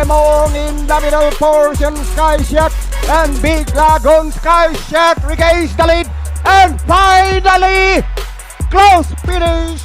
Lemon in the middle portion, Skyshack and Big Lagoon. Skyshack regains the lead and finally close finish.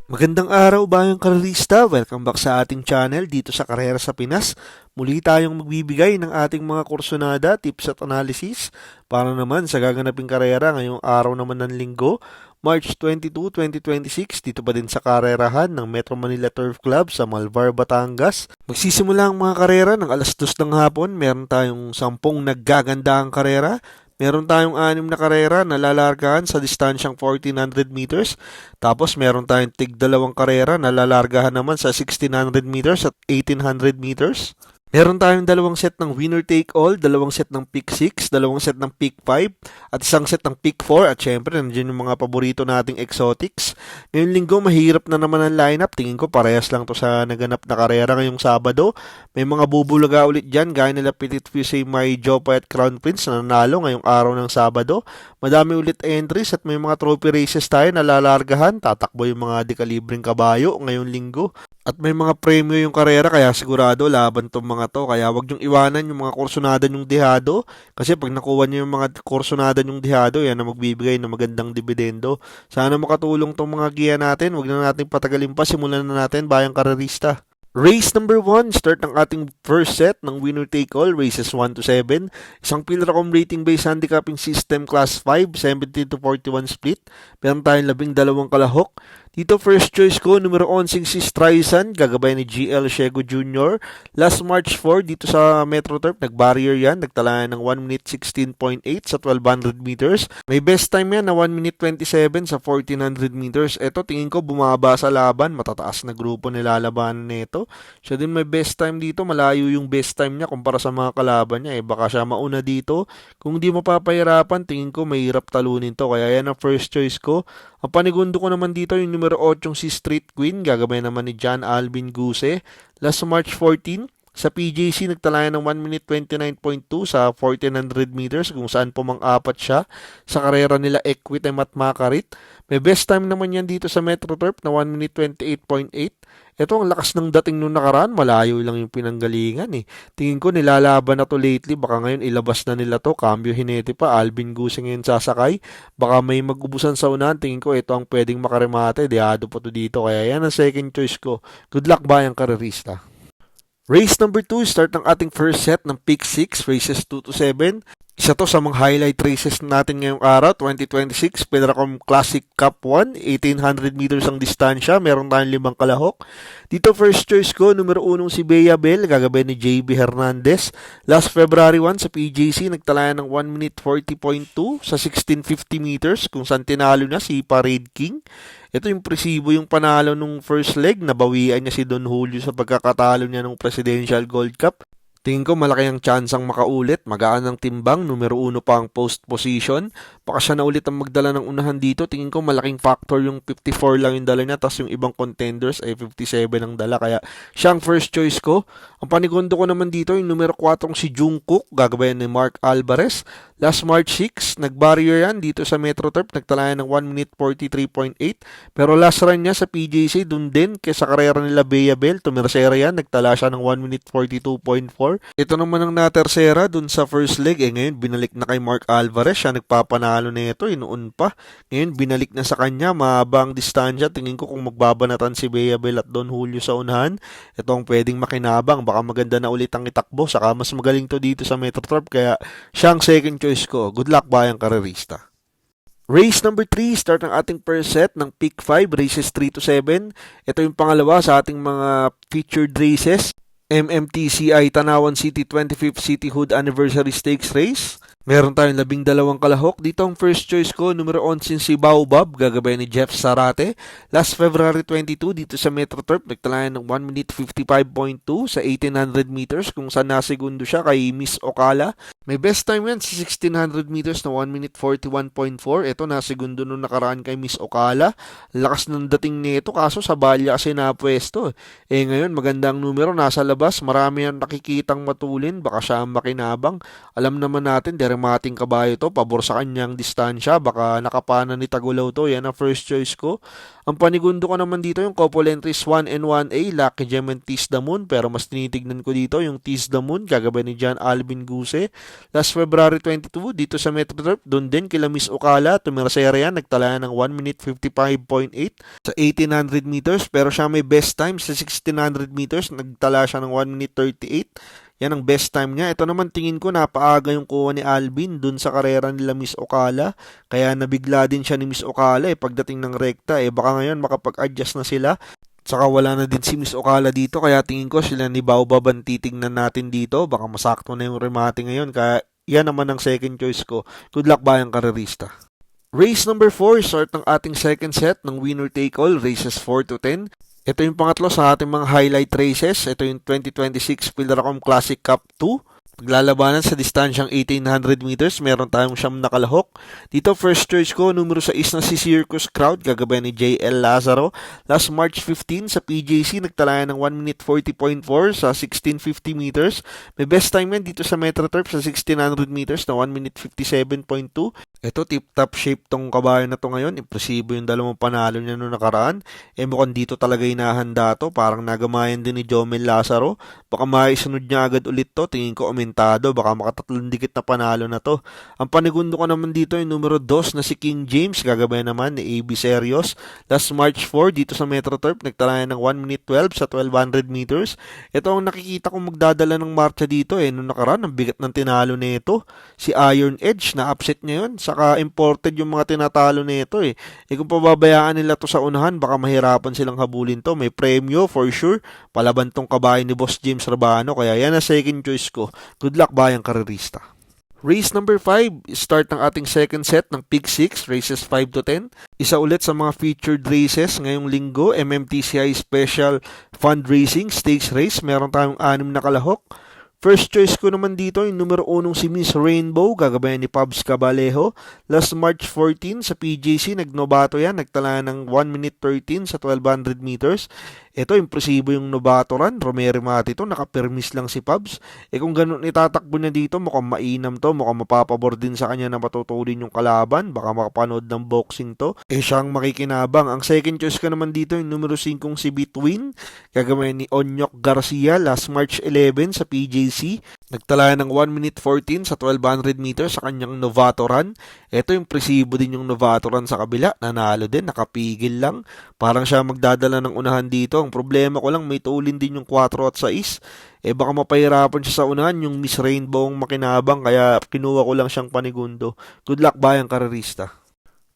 Magandang araw bayang karerista, welcome back sa ating channel dito sa Karera sa Pinas. Muli tayong magbibigay ng ating mga kursunada, tips at analysis para naman sa gaganaping karera ngayong araw naman ng linggo, March 22, 2026 dito pa din sa karerahan ng Metro Manila Turf Club sa Malvar, Batangas. Magsisimula ang mga karera ng alas 2 ng hapon, meron tayong 10 naggagandahang karera. Meron tayong 6 na karera na lalargahan sa distansyang 1400 meters. Tapos meron tayong tig-2 karera na lalargahan naman sa 1600 meters at 1800 meters. Meron tayong 2 set ng winner take all, 2 set ng pick 6, 2 set ng pick 5, at 1 set ng pick 4. At syempre, nandiyan yung mga paborito nating exotics. Ngayong linggo, mahirap na naman ang lineup. Tingin ko parehas lang to sa naganap na karera ngayong Sabado. May mga bubulaga ulit dyan, gaya nila Petit Fusey, May Jopa at Crown Prince na nanalo ngayong araw ng Sabado. Madami ulit entries at may mga trophy races tayo na lalargahan. Tatakbo yung mga dekalibreng kabayo ngayong linggo. At may mga premyo yung karera kaya sigurado laban tong mga to. Kaya wag niyong iwanan yung mga kursunada nyong dihado. Kasi pag nakuha niyo yung mga kursunada nyong dihado, yan na magbibigay ng magandang dividendo. Sana makatulong tong mga giya natin. Wag na natin patagalin pa. Simulan na natin bayang karerista. Race number 1, start ng ating first set ng winner take all, races 1 to 7. Isang Pilracom rating based handicapping system class 5, 17 to 41 split. Meron tayong 12 kalahok. Dito first choice ko, numero 11 si Streisand, gagabay ni GL Shego Jr. Last March 4, dito sa Metro Turf, nag-barrier yan, nagtala ng 1 minute 16.8 sa 1200 meters. May best time yan na 1 minute 27 sa 1400 meters. Ito, tingin ko bumaba sa laban, matataas na grupo nilalabanan nito. Siya din may best time dito, malayo yung best time niya kumpara sa mga kalaban niya. Baka siya mauna dito. Kung di mapapahirapan, tingin ko mahirap talunin to. Kaya yan ang first choice ko. Ang panigundo ko naman dito yung numero 8 si Street Queen, gagabay naman ni John Alvin Guse. Last March 14, sa PJC nagtalayan ng 1 minute 29.2 sa 1400 meters kung saan pumang-apat siya sa karera nila Equitem at Makarit. May best time naman yan dito sa Metro Turf na 1 minute 28.8. Ito ang lakas ng dating nung nakaraan, malayo lang yung pinanggalingan Tingin ko nilalaban na to lately, baka ngayon ilabas na nila to, cambio hinete pa, Alvin Guse ngayon sasakay. Baka may mag-ubusan sa unahan, tingin ko ito ang pwedeng makaremate, dehado pa to dito, kaya yan ang second choice ko. Good luck bayang karerista. Race number 2, start ng ating first set ng pick 6, races 2 to 7. Isa to sa mga highlight races natin ngayong araw, 2026, Pilracom Classic Cup 1, 1800 meters ang distansya, meron tayong 5 kalahok. Dito first choice ko, numero 1 si Bea Bell, gagabay ni JB Hernandez. Last February 1 sa PJC, nagtalaya ng 1 minute 40.2 sa 1650 meters, kung saan tinalo na si Parade King. Ito yung presibo yung panalo nung first leg, nabawian niya si Don Julio sa pagkakatalo niya ng Presidential Gold Cup. Tingin ko malaki ang tsansang makaulit, magaan ang timbang, numero 1 pa ang post position. Baka siya na ulit ang magdala ng unahan dito, tingin ko malaking factor yung 54 lang yung dala niya, tapos yung ibang contenders ay 57 ang dala, kaya siya ang first choice ko. Ang panigundo ko naman dito yung numero 4 si Jungkook, gagabayan ni Mark Alvarez. Last March 6, nag-barrier yan dito sa Metro Turf, nagtalayan ng 1 minute 43.8. Pero last run niya sa PJC, dun din, kesa karera nila Bea Bell, tumersera yan, nagtala siya ng 1 minute 42.4. Ito naman ang natersera dun sa first leg, ngayon binalik na kay Mark Alvarez, siya nagpapanalo na ito, noon pa. Ngayon binalik na sa kanya, mahabang distansya, tingin ko kung magbabanatan si Bea Bell at Don Julio sa unahan, ito ang pwedeng makinabang, baka maganda na ulit ang itakbo, saka mas magaling to dito sa Metro Turf, kaya siya ang second choice ko. Good luck bayang karerista. Race number 3, start ng ating first set ng pick 5, races 3 to 7. Ito yung pangalawa sa ating mga featured races. MMTCI Tanawan City 25th Cityhood Anniversary Stakes Race. Meron tayong 12 kalahok. Dito ang first choice ko, numero 11 si Baobab, gagabay ni Jeff Sarate. Last February 22, dito sa Metro Turf, nagtalayan ng 1 minute 55.2 sa 1800 meters, kung saan nasegundo siya kay Miss Ocala. May best time yan sa 1600 meters na 1 minute 41.4. Ito, nasegundo nung nakaraan kay Miss Ocala. Lakas ng dating nito, kaso sa balya kasi napwesto. Ngayon, magandang numero, nasa labas labas, marami ang nakikitang matulin, baka siya ang makinabang. Alam naman natin, dermating kabayo to, pabor sa kanyang distansya, baka nakapana ni Tagulaw to, yan ang first choice ko. Ang panigundo ko naman dito yung couple entries 1 and 1A, Lucky Gem and Tease the Moon, pero mas tinitignan ko dito yung Tease the Moon, gagabay ni John Alvin Guse. Last February 22, dito sa Metro Turf, doon din kila Miss Ocala, tumira sa area, nagtala ng 1 minute 55.8 sa 1800 meters, pero siya may best time sa 1600 meters, nagtala siya ng 1 minute 38. Yan ang best time niya. Ito naman tingin ko napaaga yung kuha ni Alvin dun sa karera nila Miss Ocala. Kaya nabigla din siya ni Miss Ocala pagdating ng rekta. Baka ngayon makapag-adjust na sila. Saka wala na din si Miss Ocala dito. Kaya tingin ko sila ni Baobab ang titignan natin dito. Baka masakto na yung remate ngayon. Kaya yan naman ang second choice ko. Good luck bayang karerista. Race number 4, start ng ating second set ng winner take all, races 4 to 10. Ito yung pangatlo sa ating mga highlight races. Ito yung 2026 Pildaracom Classic Cup 2. Paglalabanan sa distansyang 1800 meters, meron tayong siyam na kalahok. Dito, first choice ko, numero 6 na si Circus Crowd, gagabayan ni JL Lazaro. Last March 15 sa PJC, nagtalayan ng 1 minute 40.4 sa 1650 meters. May best time yan dito sa Metro Turf sa 1600 meters na 1 minute 57.2. Ito, tip-top shape tong kabayo na to ngayon. Impresibo yung dalawang panalo niya noong nakaraan. Mukhang dito talaga inahanda to. Parang nagamayan din ni Jomel Lazaro. Baka maisunod niya agad ulit to. Tingin ko umentado. Baka makatatlong dikit na panalo na to. Ang panigundo ko naman dito yung numero 2 na si King James. Gagabayan naman ni AB Serios. Last March 4 dito sa Metro Turf. Nagtalayan ng 1 minute 12 sa 1200 meters. Ito ang nakikita kong magdadala ng marcha dito. Noong nakaraan, ang bigat ng tinalo nito. Si Iron Edge na upset niya yun. Saka imported yung mga tinatalo nito kung pababayaan nila to sa unahan, baka mahirapan silang habulin to. May premyo for sure. Palaban tong kabayo ni Boss James Rabano. Kaya yan ang second choice ko. Good luck bayang karerista. Race number 5, start ng ating second set ng Pig 6, races 5 to 10. Isa ulit sa mga featured races ngayong linggo, MMTCI Special Fundraising Stakes Race. Meron tayong 6 na kalahok. First choice ko naman dito yung numero 1 si Miss Rainbow, gagabayan ni Pabs Cabalejo. Last March 14 sa PJC, nagnobato yan, nagtala ng 1 minute 13 sa 1200 meters. Ito, impresibo yung novato run. Romero Mati to, nakapirmis lang si Pabs. Kung ganun itatakbo niya dito, mukhang mainam to, mukhang mapapabor din sa kanya na matutulin yung kalaban. Baka makapanood ng boxing to. Siyang makikinabang. Ang second choice ko naman dito, yung numero 5 si Between, gagawin ni Onyok Garcia, last March 11 sa PJC. Nagtala ng 1 minute 14 sa 1200 meters sa kanyang novato run. Ito, impresibo din yung novato run sa kabila. Nanalo din, nakapigil lang. Parang siya magdadala ng unahan dito. Ang problema ko lang, may tulin din yung 4 at 6. Baka mapahirapan siya sa unahan yung Miss Rainbow ang makinabang, kaya kinuha ko lang siyang panigundo. Good luck bayang karerista.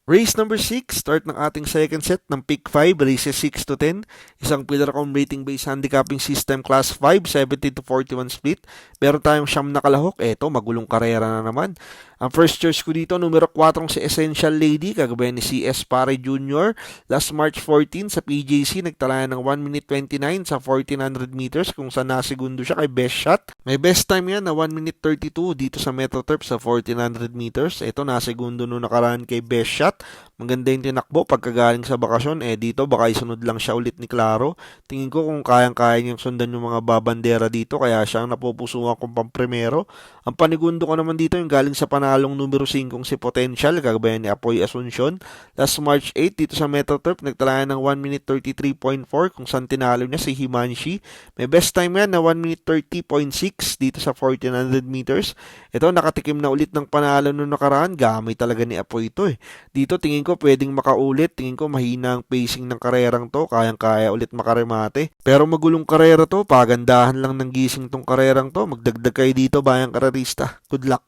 Race number 6, start ng ating second set ng Pick 5, races 6 to 10. Isang Pildaracom rating-based handicapping system class 5, 70 to 41 split. Meron tayong siyam na kalahok. Eto, magulong karera na naman. Ang first choice ko dito, numero 4 si Essential Lady, kagabayan ni CS Pare Jr. Last March 14 sa PJC, nagtala ng 1 minute 29 sa 1400 meters kung saan nasigundo siya kay Best Shot. May best time yan na 1 minute 32 dito sa Metro Turf sa 1400 meters. Ito, nasigundo nung nakaraan kay Best Shot. Maganda yung tinakbo pagkagaling sa bakasyon. Dito baka isunod lang siya ulit ni Claro. Tingin ko kung kayang-kaya niyang sundan yung mga babandera dito, kaya siyang napupusuan kong pamprimero. Ang panigundo ko naman dito yung galing sa panalong numero 5 si Potential, gagabayan ni Apoy Asuncion. Last March 8 dito sa Metro Turf, nagtalayan ng 1 minute 33.4 kung saan tinalo niya si Himanshi. May best time yan na 1 minute 30.6 dito sa 1400 meters. Ito, nakatikim na ulit ng panalo nung nakaraan. Gamay talaga ni Apoy ito Dito tingin ko pwedeng makaulit. Tingin ko mahina ang pacing ng karerang to. Kayang-kaya ulit makaremate. Pero magulong karera to. Pagandahan lang ng gising tong karerang to. Magdagdag kayo dito bayang karerista. Good luck.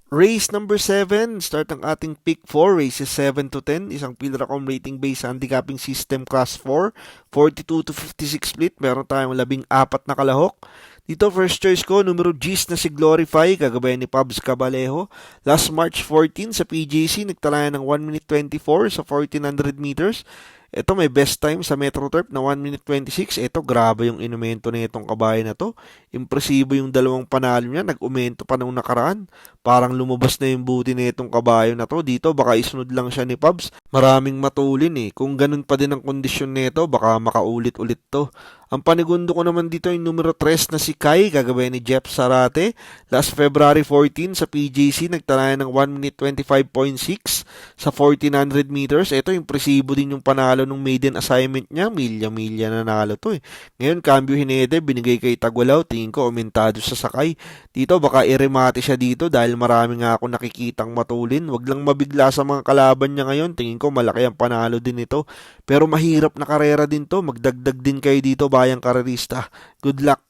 Race number 7, start ang ating Pick 4, races 7 to 10, isang Pildaracom rating-based handicapping system class 4, 42 to 56 split, meron tayong 14 na kalahok. Dito, first choice ko, numero G's na si Glorify, gagabayan ni Pabs Cabalejo. Last March 14 sa PJC, nagtalayan ng 1 minute 24 sa 1400 meters. Ito, may best time sa Metro Turf na 1 minute 26. Ito, grabe yung inumento na itong kabayo na to. Impresibo yung dalawang panalo niya. Nag-umento pa nung nakaraan. Parang lumabas na yung buti na itong kabayo na to. Dito baka isunod lang siya ni Pabs. Maraming matulin eh. Kung ganun pa din ang kondisyon nito, baka makaulit-ulit to. Ang panigundo ko naman dito yung numero 3 na si Kai, kagabi ni Jeff Sarate. Last February 14 sa PJC, nagtalayan ng 1 minute 25.6 sa 1400 meters. Ito, impresibo din yung panalo ng maiden assignment niya. Milya-milya na nalo to eh. Ngayon, cambio hinede, binigay kay Tagwalaw. Tingin ko, omentado sa sakay. Dito, baka iremate siya dito dahil marami nga ako nakikitang matulin. Wag lang mabigla sa mga kalaban niya ngayon. Tingin ko, malaki ang panalo din ito. Pero mahirap na karera din to. Magdagdag din kayo dito, bayang karerista. Good luck!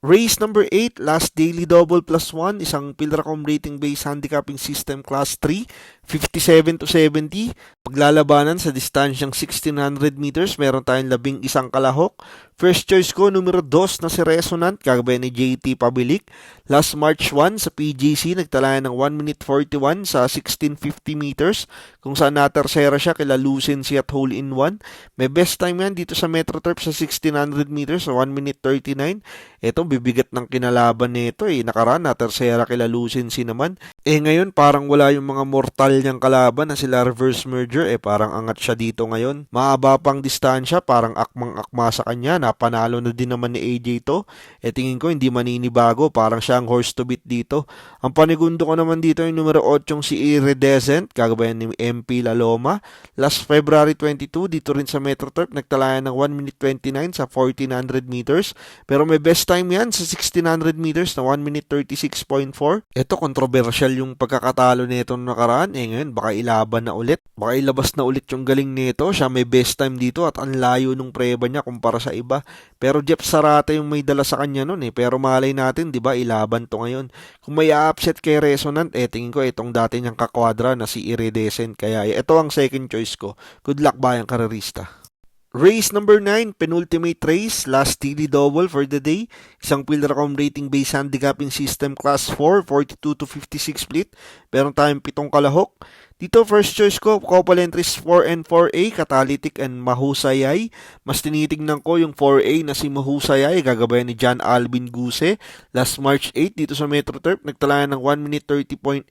Race number 8, last daily double plus 1, isang Pilracom rating based handicapping system class 3, 57 to 70. Paglalabanan sa distansyang 1600 meters, meron tayong 11 kalahok. First choice ko, numero 2 na si Resonant, kagabi ni JT Pabilik. Last March 1 sa PGC, nagtalayan ng 1 minute 41 sa 1650 meters, kung saan natersera siya kila Lucency at Hole in 1. May best time yan dito sa Metro Turf sa 1600 meters sa 1 minute 39. Ito, bibigat ng kinalaban nito eh. Nakaraan, natersera kila Lucency naman. Ngayon, parang wala yung mga mortal niyang kalaban na sila reverse merger. Parang angat siya dito ngayon. Maaba pang distansya, parang akmang-akma sa kanya. Napanalo na din naman ni AJ to. Tingin ko, hindi maninibago. Parang siya ang horse to beat dito. Ang panigundo ko naman dito yung numero 8 si Iridescent, kagabayan ni MP Laloma. Last February 22, dito rin sa Metro Turf, nagtalayan ng 1 minute 29 sa 1400 meters. Pero may best time yan sa 1600 meters na 1 minute 36.4. Ito, kontrobersyal yung pagkakatalo nito nung nakaraan. Ngayon, baka ilaban na ulit. Baka ilabas na ulit yung galing nito. Siya may best time dito at ang layo nung preba niya kumpara sa iba. Pero Jeff Sarate yung may dala sa kanya nun eh. Pero malay natin, di ba, ilaban to ngayon. Kung may upset kay Resonant, tingin ko itong dati niyang kakwadra na si Iridescent. Kaya ito ang second choice ko. Good luck, bayang karerista. Race number 9, penultimate race, last daily double for the day. Isang Pilracom rating based handicapping system class 4, 42 to 56 split. Meron tayong 7 kalahok. Dito, first choice ko, couple entries 4 and 4A, Catalytic and Mahusayay. Mas tinitignan ko yung 4A na si Mahusayay, gagabayan ni John Alvin Guse. Last March 8, dito sa Metro Turf, nagtalayan ng 1 minute 30.8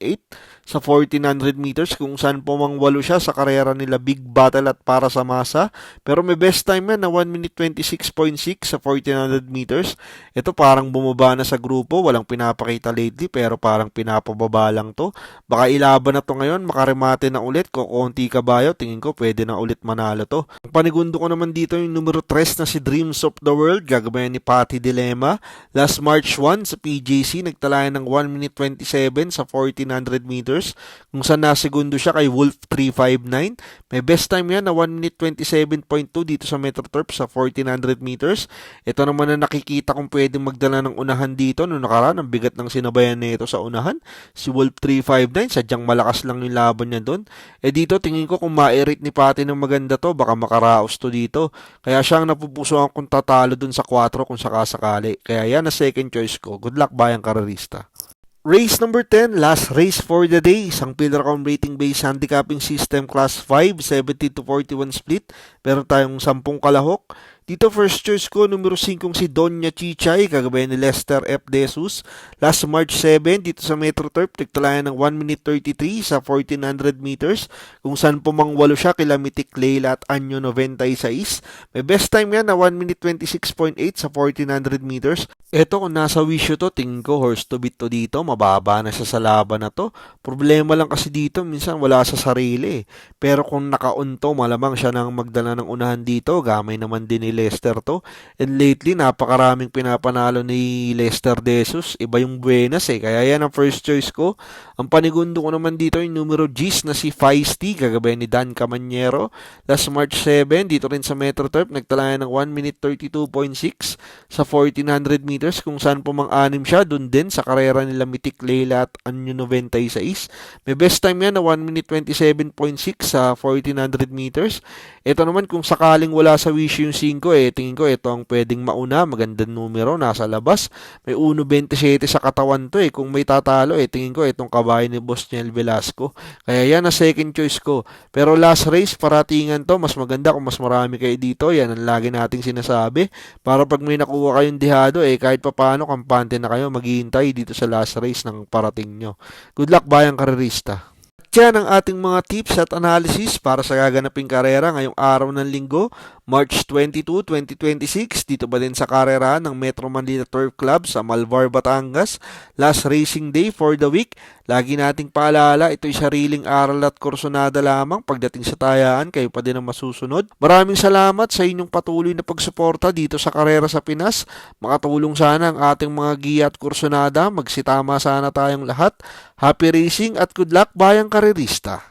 sa 1400 meters, kung saan pumangwalo siya sa karera nila Big Battle at Para sa Masa. Pero may best time yan na 1 minute 26.6 sa 1400 meters. Ito parang bumaba na sa grupo, walang pinapakita lately, pero parang pinapababa lang to. Baka ilaban na to ngayon, makaremate na ulit. Kung konti kabayo, tingin ko pwede na ulit manalo to. Ang panigundo ko naman dito yung numero 3 na si Dreams of the World, gagabayan ni Patty Dilema. Last March 1 sa PJC, nagtalayan ng 1 minute 27 sa 1400 meters, kung saan nasegundo siya kay Wolf 359. May best time yan na 1 minute 27.2 dito sa Metro Turf sa 1400 meters. Ito naman na nakikita kong pwedeng magdala ng unahan dito. Noong nakaraan, ang bigat ng sinabayan nito sa unahan. Si Wolf 359, sadyang malakas lang yung laban niya doon. Dito, tingin ko kung ma-rate ni Patty ng maganda to, baka makaraos to dito. Kaya siya ang napupusuan kung tatalo doon sa 4 kung sakasakali. Kaya yan na second choice ko. Good luck, bayang karerista. Race number 10, last race for the day. Isang Pilracom rating based handicapping system class 5, 70 to 41 split. Meron tayong 10 kalahok. Dito, first choice ko, numero 5 si Donya Chichay, kagabayan ni Lester F. Desus. Last March 7, dito sa Metro Turf, nagtalayan ng 1 minute 33 sa 1400 meters, kung saan pumangwalo siya kila Mitik Leila at Anyo 96. May best time yan na 1 minute 26.8 sa 1400 meters. Ito, kung nasa wisyo to, tingin ko horse to beat to dito, mababa na siya sa laban na to. Problema lang kasi dito, minsan wala sa sarili. Pero kung nakaunto, malamang siya nang magdala ng unahan dito, gamay naman din ni Lester to. And lately, napakaraming pinapanalo ni Lester Desus. Iba yung buenas kaya yan ang first choice ko. Ang panigundo ko naman dito yung numero G's na si Feisty, gagabayan ni Dan Camanyero. Last March 7, dito rin sa Metro Turf, nagtalayan ng 1 minute 32.6 sa 1400 meters, kung saan pumang-anim siya, dun din sa karera nila Mitik Leila at Anyo 96. May best time yan na 1 minute 27.6 sa 1400 meters. Ito naman, kung sakaling wala sa wish yung 5, tingin ko ito ang pwedeng mauna, magandang numero, nasa labas. May 1.27 sa katawan to kung may tatalo tingin ko itong kabayo ni Boss Niel Velasco. Kaya yan ang second choice ko. Pero last race, paratingan to, mas maganda kung mas marami kayo dito. Yan ang lagi nating sinasabi. Para pag may nakuha kayong dihado, kahit papaano, kampante na kayo, maghihintay dito sa last race ng parating nyo. Good luck, bayang karerista! Yan ang ating mga tips at analysis para sa gaganaping karera ngayong araw ng linggo, March 22, 2026. Dito ba din sa karera ng Metro Manila Turf Club sa Malvar, Batangas. Last racing day for the week. Lagi nating paalala, ito'y sariling aral at kursunada lamang. Pagdating sa tayaan, kayo pa din ang masusunod. Maraming salamat sa inyong patuloy na pagsuporta dito sa Karera sa Pinas. Makatulong sana ang ating mga giya at kursunada. Magsitama sana tayong lahat. Happy racing at good luck, bayang karerista!